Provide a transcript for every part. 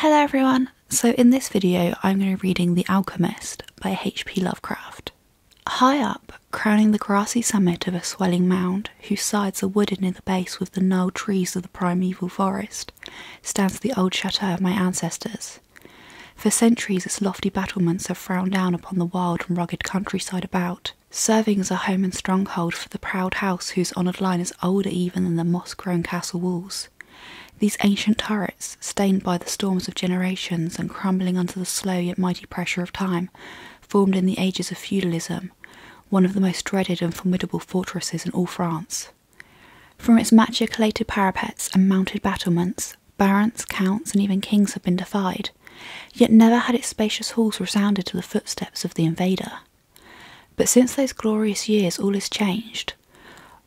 Hello everyone! So in this video I'm going to be reading The Alchemist by H.P. Lovecraft. High up, crowning the grassy summit of a swelling mound, whose sides are wooded near the base with the gnarled trees of the primeval forest, stands the old chateau of my ancestors. For centuries its lofty battlements have frowned down upon the wild and rugged countryside about, serving as a home and stronghold for the proud house whose honoured line is older even than the moss-grown castle walls. These ancient turrets, stained by the storms of generations and crumbling under the slow yet mighty pressure of time, formed in the ages of feudalism, one of the most dreaded and formidable fortresses in all France. From its machicolated parapets and mounted battlements, barons, counts, and even kings have been defied, yet never had its spacious halls resounded to the footsteps of the invader. But since those glorious years all has changed.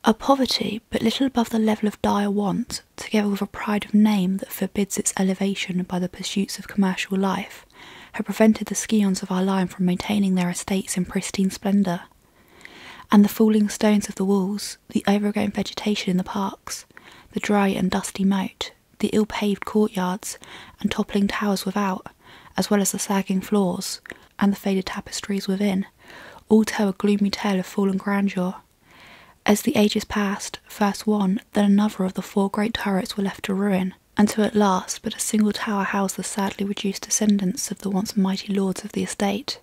A poverty but little above the level of dire want, together with a pride of name that forbids its elevation by the pursuits of commercial life, have prevented the scions of our line from maintaining their estates in pristine splendour. And the falling stones of the walls, the overgrown vegetation in the parks, the dry and dusty moat, the ill-paved courtyards and toppling towers without, as well as the sagging floors and the faded tapestries within, all tell a gloomy tale of fallen grandeur. As the ages passed, first one, then another of the four great turrets were left to ruin, until at last but a single tower housed the sadly reduced descendants of the once mighty lords of the estate.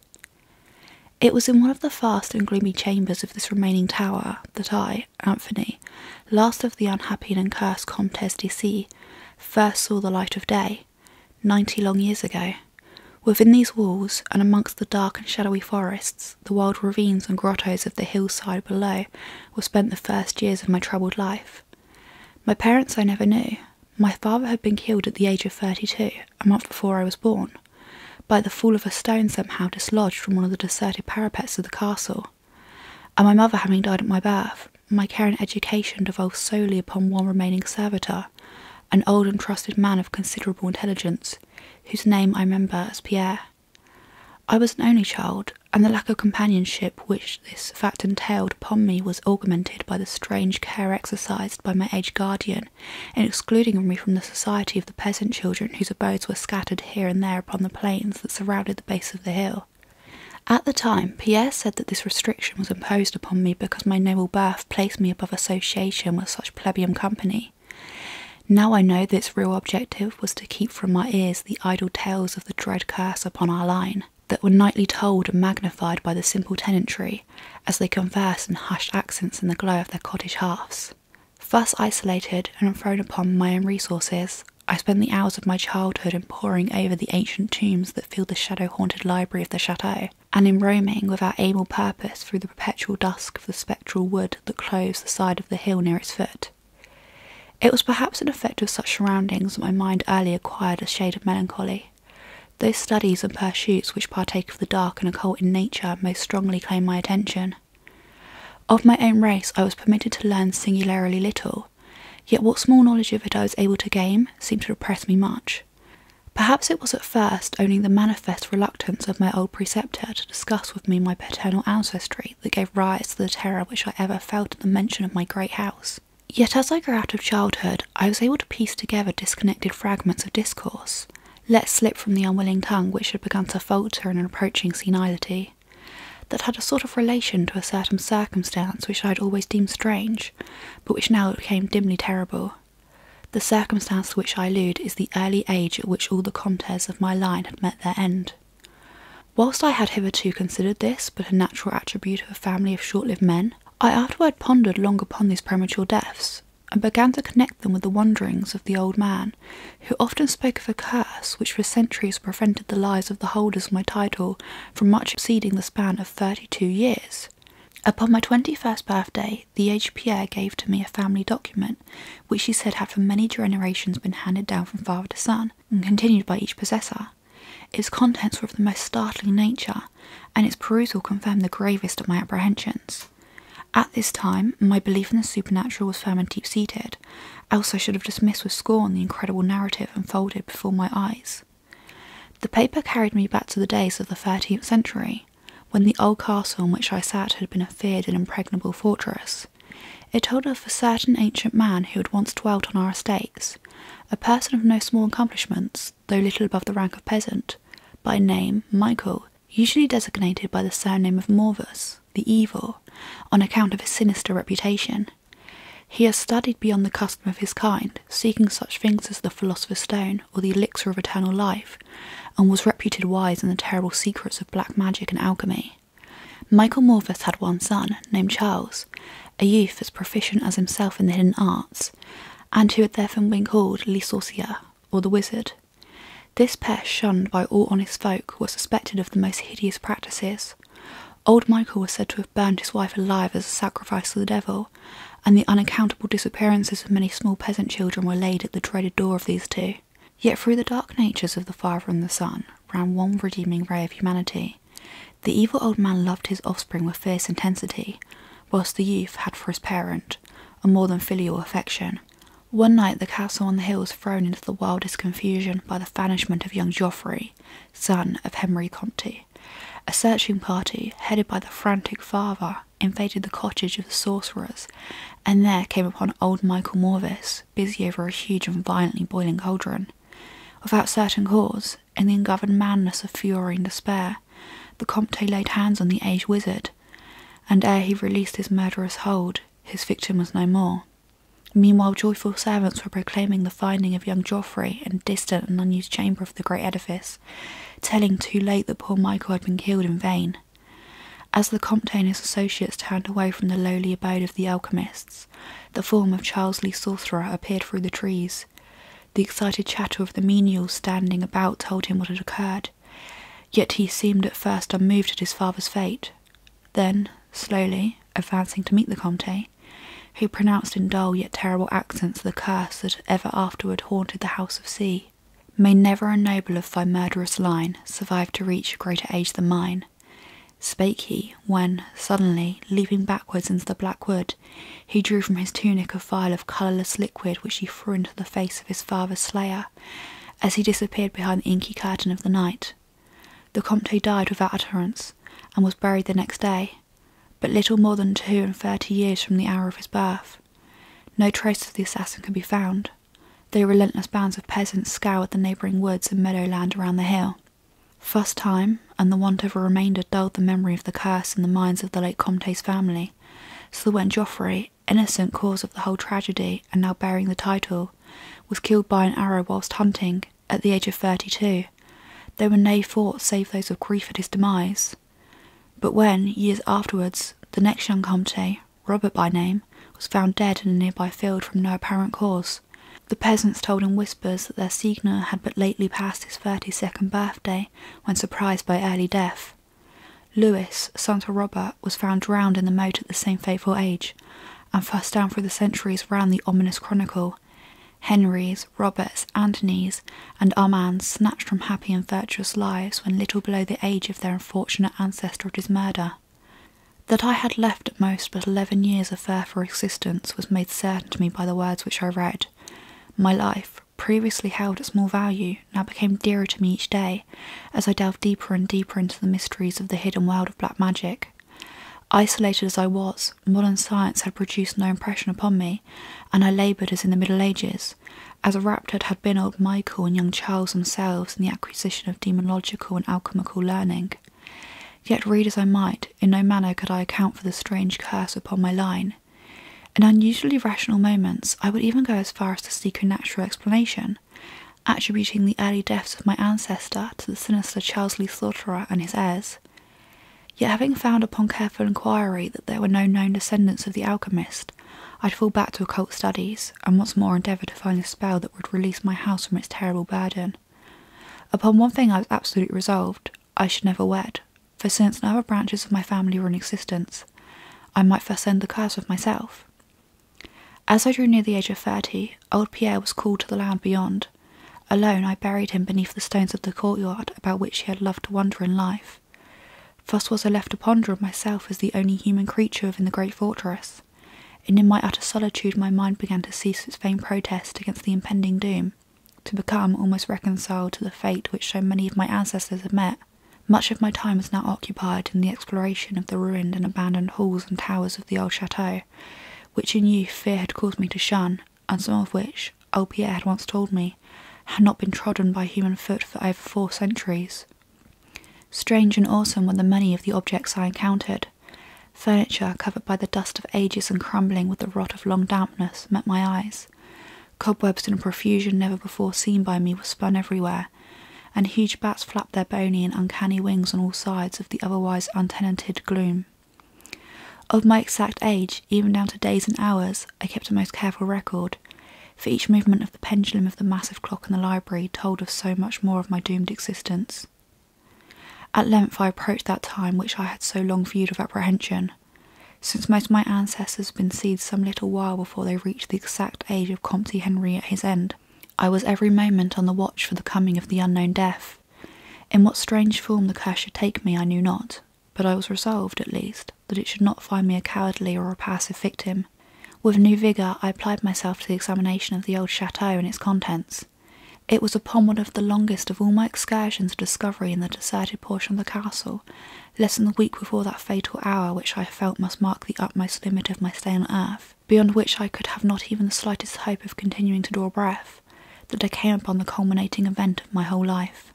It was in one of the vast and gloomy chambers of this remaining tower that I, Anthony, last of the unhappy and cursed Comtesse d'Ici, first saw the light of day, 90 long years ago. Within these walls, and amongst the dark and shadowy forests, the wild ravines and grottos of the hillside below, were spent the first years of my troubled life. My parents I never knew. My father had been killed at the age of 32, a month before I was born, by the fall of a stone somehow dislodged from one of the deserted parapets of the castle. And my mother having died at my birth, my care and education devolved solely upon one remaining servitor, an old and trusted man of considerable intelligence, whose name I remember as Pierre. I was an only child, and the lack of companionship which this fact entailed upon me was augmented by the strange care exercised by my aged guardian in excluding me from the society of the peasant children whose abodes were scattered here and there upon the plains that surrounded the base of the hill. At the time, Pierre said that this restriction was imposed upon me because my noble birth placed me above association with such plebeian company. Now I know that its real objective was to keep from my ears the idle tales of the dread curse upon our line, that were nightly told and magnified by the simple tenantry, as they conversed in hushed accents in the glow of their cottage hearths. Thus isolated and thrown upon my own resources, I spent the hours of my childhood in poring over the ancient tombs that filled the shadow-haunted library of the chateau, and in roaming without aim or purpose through the perpetual dusk of the spectral wood that clothes the side of the hill near its foot. It was perhaps an effect of such surroundings that my mind early acquired a shade of melancholy. Those studies and pursuits which partake of the dark and occult in nature most strongly claimed my attention. Of my own race I was permitted to learn singularly little, yet what small knowledge of it I was able to gain seemed to oppress me much. Perhaps it was at first only the manifest reluctance of my old preceptor to discuss with me my paternal ancestry that gave rise to the terror which I ever felt at the mention of my great house. Yet as I grew out of childhood, I was able to piece together disconnected fragments of discourse, let slip from the unwilling tongue which had begun to falter in an approaching senility, that had a sort of relation to a certain circumstance which I had always deemed strange, but which now became dimly terrible. The circumstance to which I allude is the early age at which all the comtesses of my line had met their end. Whilst I had hitherto considered this but a natural attribute of a family of short-lived men, I afterward pondered long upon these premature deaths, and began to connect them with the wanderings of the old man, who often spoke of a curse which for centuries prevented the lives of the holders of my title from much exceeding the span of 32 years. Upon my 21st birthday, the aged Pierre gave to me a family document, which he said had for many generations been handed down from father to son, and continued by each possessor. Its contents were of the most startling nature, and its perusal confirmed the gravest of my apprehensions. At this time, my belief in the supernatural was firm and deep-seated, else I should have dismissed with scorn the incredible narrative unfolded before my eyes. The paper carried me back to the days of the 13th century, when the old castle in which I sat had been a feared and impregnable fortress. It told of a certain ancient man who had once dwelt on our estates, a person of no small accomplishments, though little above the rank of peasant, by name Michael, usually designated by the surname of Morvus, the Evil, on account of his sinister reputation. He has studied beyond the custom of his kind, seeking such things as the Philosopher's Stone or the elixir of eternal life, and was reputed wise in the terrible secrets of black magic and alchemy. Michael Morvus had one son, named Charles, a youth as proficient as himself in the hidden arts, and who had therefore been called Le Sorcier, or the Wizard. This pest, shunned by all honest folk, was suspected of the most hideous practices. Old Michael was said to have burned his wife alive as a sacrifice to the devil, and the unaccountable disappearances of many small peasant children were laid at the dreaded door of these two. Yet through the dark natures of the father and the son ran one redeeming ray of humanity. The evil old man loved his offspring with fierce intensity, whilst the youth had for his parent a more than filial affection. One night the castle on the hill was thrown into the wildest confusion by the banishment of young Geoffrey, son of Henry Comte. A searching party, headed by the frantic father, invaded the cottage of the sorcerers, and there came upon old Michael Morvus, busy over a huge and violently boiling cauldron. Without certain cause, in the ungoverned madness of fury and despair, the Comte laid hands on the aged wizard, and ere he released his murderous hold, his victim was no more. Meanwhile joyful servants were proclaiming the finding of young Geoffrey in a distant and unused chamber of the great edifice, telling too late that poor Michael had been killed in vain. As the Comte and his associates turned away from the lowly abode of the alchemists, the form of Charles Le Sorcerer appeared through the trees. The excited chatter of the menials standing about told him what had occurred, yet he seemed at first unmoved at his father's fate. Then, slowly, advancing to meet the Comte, who pronounced in dull yet terrible accents the curse that ever afterward haunted the house of C. May never a noble of thy murderous line survive to reach a greater age than mine, spake he, when, suddenly, leaping backwards into the black wood, he drew from his tunic a phial of colourless liquid which he threw into the face of his father's slayer, as he disappeared behind the inky curtain of the night. The Comte died without utterance, and was buried the next day, but little more than 32 years from the hour of his birth. No trace of the assassin could be found, though relentless bands of peasants scoured the neighbouring woods and meadowland around the hill. Thus time, and the want of a remainder dulled the memory of the curse in the minds of the late Comte's family, so that when Geoffrey, innocent cause of the whole tragedy and now bearing the title, was killed by an arrow whilst hunting, at the age of 32, there were no thoughts save those of grief at his demise. But when, years afterwards, the next young Comte, Robert by name, was found dead in a nearby field from no apparent cause, the peasants told in whispers that their seigneur had but lately passed his 32nd birthday when surprised by early death. Louis, son to Robert, was found drowned in the moat at the same fateful age, and thus down through the centuries ran the ominous chronicle. Henry's, Robert's, Antony's, and Armand's snatched from happy and virtuous lives when little below the age of their unfortunate ancestor at his murder. That I had left at most but 11 years of further existence was made certain to me by the words which I read. My life, previously held at small value, now became dearer to me each day, as I delved deeper and deeper into the mysteries of the hidden world of black magic. Isolated as I was, modern science had produced no impression upon me, and I laboured as in the Middle Ages, as wrapped had been old Michael and young Charles themselves in the acquisition of demonological and alchemical learning. Yet read as I might, in no manner could I account for the strange curse upon my line. In unusually rational moments, I would even go as far as to seek a natural explanation, attributing the early deaths of my ancestor to the sinister Charles Le Sorcerer and his heirs. Yet having found upon careful inquiry that there were no known descendants of the Alchemist, I'd fall back to occult studies, and once more endeavour to find a spell that would release my house from its terrible burden. Upon one thing I was absolutely resolved: I should never wed, for since no other branches of my family were in existence, I might first end the curse of myself. As I drew near the age of 30, old Pierre was called to the land beyond. Alone I buried him beneath the stones of the courtyard about which he had loved to wander in life. Thus was I left to ponder of myself as the only human creature within the great fortress, and in my utter solitude my mind began to cease its vain protest against the impending doom, to become almost reconciled to the fate which so many of my ancestors had met. Much of my time was now occupied in the exploration of the ruined and abandoned halls and towers of the old chateau, which in youth fear had caused me to shun, and some of which, old Pierre had once told me, had not been trodden by human foot for over 4 centuries. Strange and awesome were the many of the objects I encountered. Furniture covered by the dust of ages and crumbling with the rot of long dampness met my eyes. Cobwebs in a profusion never before seen by me were spun everywhere, and huge bats flapped their bony and uncanny wings on all sides of the otherwise untenanted gloom. Of my exact age, even down to days and hours, I kept a most careful record, for each movement of the pendulum of the massive clock in the library told of so much more of my doomed existence. At length I approached that time which I had so long viewed with apprehension. Since most of my ancestors had been seized some little while before they reached the exact age of Comte Henri at his end, I was every moment on the watch for the coming of the unknown death. In what strange form the curse should take me I knew not, but I was resolved, at least, that it should not find me a cowardly or a passive victim. With new vigour I applied myself to the examination of the old chateau and its contents. It was upon one of the longest of all my excursions of discovery in the deserted portion of the castle, less than a week before that fatal hour which I felt must mark the utmost limit of my stay on earth, beyond which I could have not even the slightest hope of continuing to draw breath, that I came upon the culminating event of my whole life.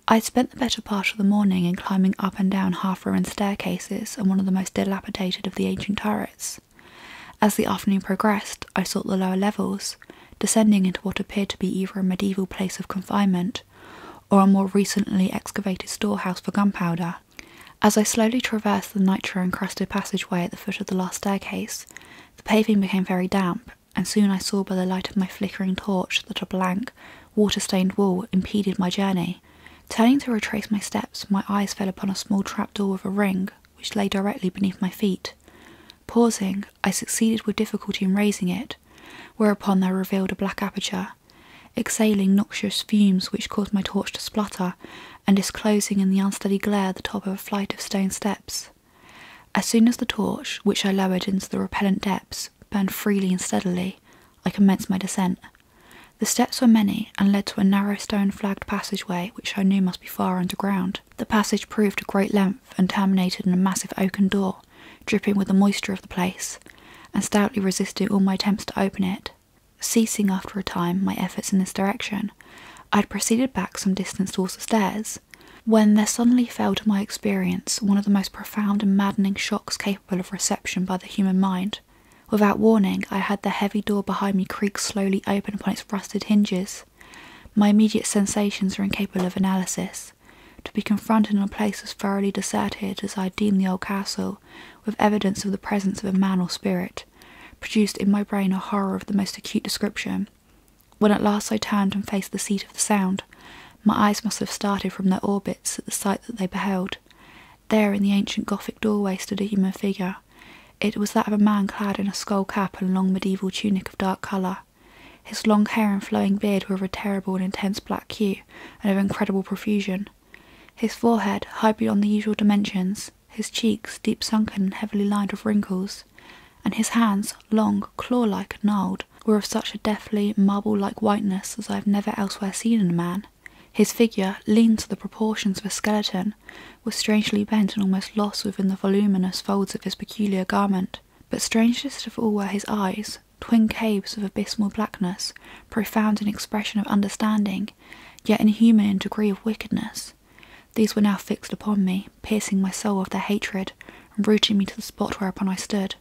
I had spent the better part of the morning in climbing up and down half-ruined staircases and one of the most dilapidated of the ancient turrets. As the afternoon progressed, I sought the lower levels, descending into what appeared to be either a medieval place of confinement, or a more recently excavated storehouse for gunpowder. As I slowly traversed the nitro-encrusted passageway at the foot of the last staircase, the paving became very damp, and soon I saw by the light of my flickering torch that a blank, water-stained wall impeded my journey. Turning to retrace my steps, my eyes fell upon a small trapdoor with a ring, which lay directly beneath my feet. Pausing, I succeeded with difficulty in raising it, whereupon there revealed a black aperture, exhaling noxious fumes which caused my torch to splutter, and disclosing in the unsteady glare the top of a flight of stone steps. As soon as the torch, which I lowered into the repellent depths, burned freely and steadily, I commenced my descent. The steps were many, and led to a narrow stone-flagged passageway which I knew must be far underground. The passage proved of great length, and terminated in a massive oaken door, dripping with the moisture of the place, and stoutly resisting all my attempts to open it. Ceasing after a time my efforts in this direction, I had proceeded back some distance towards the stairs, when there suddenly fell to my experience one of the most profound and maddening shocks capable of reception by the human mind. Without warning, I had the heavy door behind me creak slowly open upon its rusted hinges. My immediate sensations were incapable of analysis. To be confronted in a place as thoroughly deserted as I had deemed the old castle, with evidence of the presence of a man or spirit, produced in my brain a horror of the most acute description. When at last I turned and faced the seat of the sound, my eyes must have started from their orbits at the sight that they beheld. There in the ancient Gothic doorway stood a human figure. It was that of a man clad in a skull cap and a long medieval tunic of dark colour. His long hair and flowing beard were of a terrible and intense black hue, and of incredible profusion. His forehead, high beyond the usual dimensions, his cheeks, deep sunken and heavily lined with wrinkles, and his hands, long, claw-like and gnarled, were of such a deathly, marble-like whiteness as I have never elsewhere seen in a man. His figure, lean to the proportions of a skeleton, was strangely bent and almost lost within the voluminous folds of his peculiar garment. But strangest of all were his eyes, twin caves of abysmal blackness, profound in expression of understanding, yet inhuman in degree of wickedness. These were now fixed upon me, piercing my soul with their hatred, and rooting me to the spot whereupon I stood.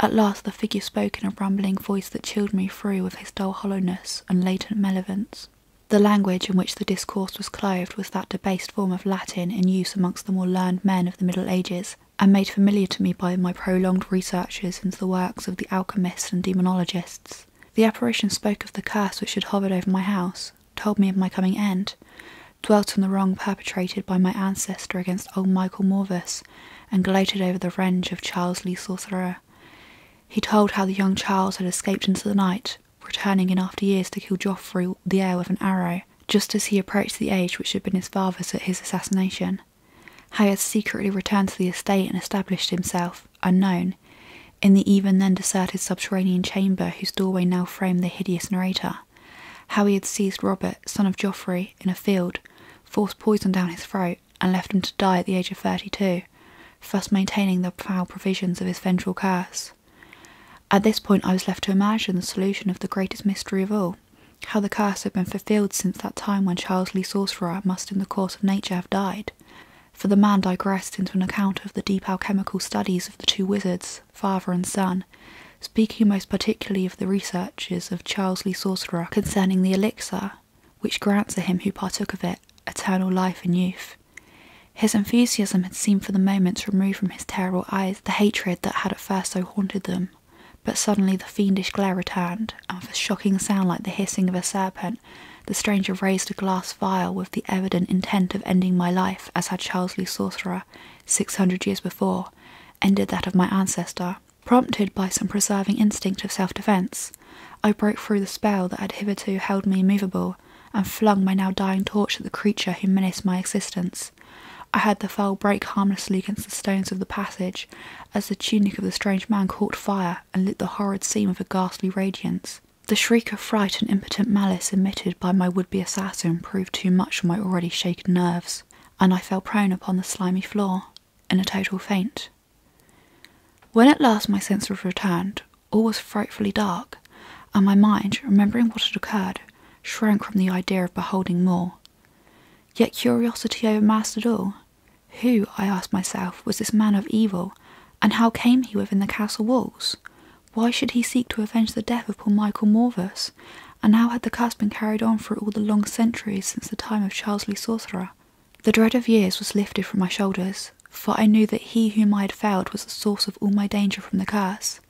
At last the figure spoke in a rumbling voice that chilled me through with his dull hollowness and latent malevolence. The language in which the discourse was clothed was that debased form of Latin in use amongst the more learned men of the Middle Ages, and made familiar to me by my prolonged researches into the works of the alchemists and demonologists. The apparition spoke of the curse which had hovered over my house, told me of my coming end, dwelt on the wrong perpetrated by my ancestor against old Michael Morvis, and gloated over the revenge of Charles Lee Sorcerer. He told how the young Charles had escaped into the night, returning in after years to kill Geoffrey the heir with an arrow, just as he approached the age which had been his father's at his assassination. How he had secretly returned to the estate and established himself, unknown, in the even then deserted subterranean chamber whose doorway now framed the hideous narrator. How he had seized Robert, son of Geoffrey, in a field, forced poison down his throat, and left him to die at the age of 32, thus maintaining the foul provisions of his vengeful curse. At this point I was left to imagine the solution of the greatest mystery of all, how the curse had been fulfilled since that time when Charles Lee Sorcerer must in the course of nature have died. For the man digressed into an account of the deep alchemical studies of the two wizards, father and son, speaking most particularly of the researches of Charles Lee Sorcerer concerning the elixir, which grants to him who partook of it eternal life and youth. His enthusiasm had seemed for the moment to remove from his terrible eyes the hatred that had at first so haunted them, but suddenly the fiendish glare returned, and with a shocking sound like the hissing of a serpent, the stranger raised a glass vial with the evident intent of ending my life, as had Charles Lee Sorcerer, 600 years before, ended that of my ancestor. Prompted by some preserving instinct of self-defence, I broke through the spell that had hitherto held me immovable, and flung my now dying torch at the creature who menaced my existence. I heard the fowl break harmlessly against the stones of the passage, as the tunic of the strange man caught fire and lit the horrid scene with a ghastly radiance. The shriek of fright and impotent malice emitted by my would-be assassin proved too much for my already shaken nerves, and I fell prone upon the slimy floor, in a total faint. When at last my senses returned, all was frightfully dark, and my mind, remembering what had occurred, shrank from the idea of beholding more. Yet curiosity overmastered all. Who, I asked myself, was this man of evil, and how came he within the castle walls? Why should he seek to avenge the death of poor Michael Morvis, and how had the curse been carried on through all the long centuries since the time of Charles Lee Sorcerer? The dread of years was lifted from my shoulders, for I knew that he whom I had felled was the source of all my danger from the curse,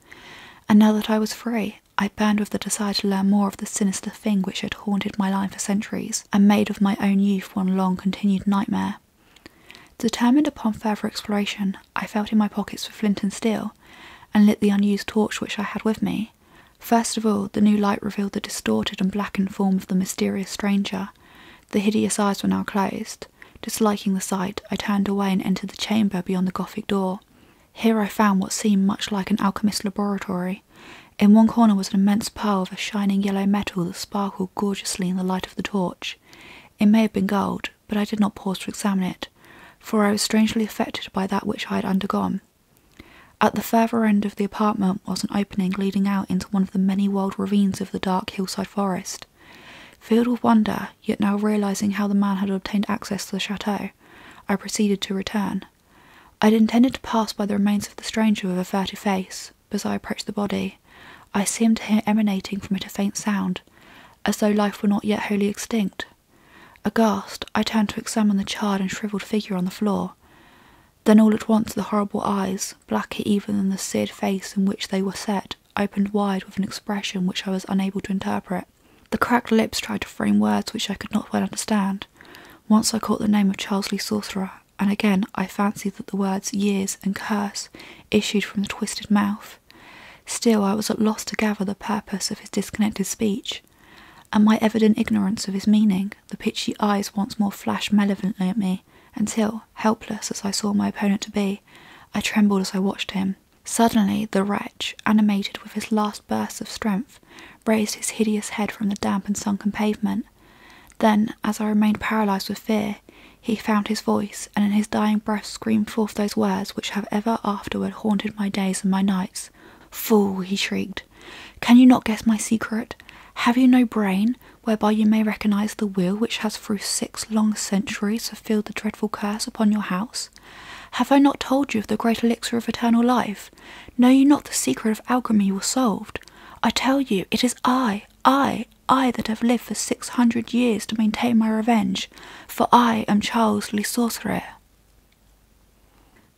and now that I was free, I burned with the desire to learn more of the sinister thing which had haunted my life for centuries, and made of my own youth one long continued nightmare. Determined upon further exploration, I felt in my pockets for flint and steel, and lit the unused torch which I had with me. First of all, the new light revealed the distorted and blackened form of the mysterious stranger. The hideous eyes were now closed. Disliking the sight, I turned away and entered the chamber beyond the Gothic door. Here I found what seemed much like an alchemist's laboratory. In one corner was an immense pile of a shining yellow metal that sparkled gorgeously in the light of the torch. It may have been gold, but I did not pause to examine it, for I was strangely affected by that which I had undergone. At the further end of the apartment was an opening leading out into one of the many wild ravines of the dark hillside forest. Filled with wonder, yet now realising how the man had obtained access to the chateau, I proceeded to return. I had intended to pass by the remains of the stranger with a furtive face, but as I approached the body, I seemed to hear emanating from it a faint sound, as though life were not yet wholly extinct. Aghast, I turned to examine the charred and shrivelled figure on the floor. Then all at once the horrible eyes, blacker even than the seared face in which they were set, opened wide with an expression which I was unable to interpret. The cracked lips tried to frame words which I could not well understand. Once I caught the name of Charles Lee Sorcerer, and again I fancied that the words years and curse issued from the twisted mouth. Still I was at loss to gather the purpose of his disconnected speech, and my evident ignorance of his meaning, the pitchy eyes once more flashed malevolently at me, until, helpless as I saw my opponent to be, I trembled as I watched him. Suddenly the wretch, animated with his last burst of strength, raised his hideous head from the damp and sunken pavement. Then, as I remained paralysed with fear, he found his voice, and in his dying breath screamed forth those words which have ever afterward haunted my days and my nights. "Fool," he shrieked, "can you not guess my secret? Have you no brain, whereby you may recognise the will which has through 6 long centuries fulfilled the dreadful curse upon your house? Have I not told you of the great elixir of eternal life? Know you not the secret of alchemy was solved? I tell you, it is I that have lived for 600 years to maintain my revenge, for I am Charles Lee Sorcerer."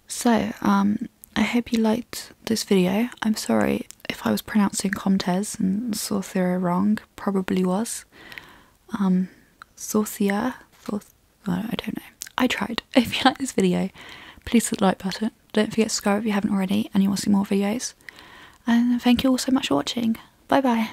So, I hope you liked this video. I'm sorry if I was pronouncing Comtes and Sorcerer wrong, probably was. Sorcier, I don't know. I tried. If you like this video, please hit the like button. Don't forget to subscribe if you haven't already and you want to see more videos. And thank you all so much for watching. Bye bye.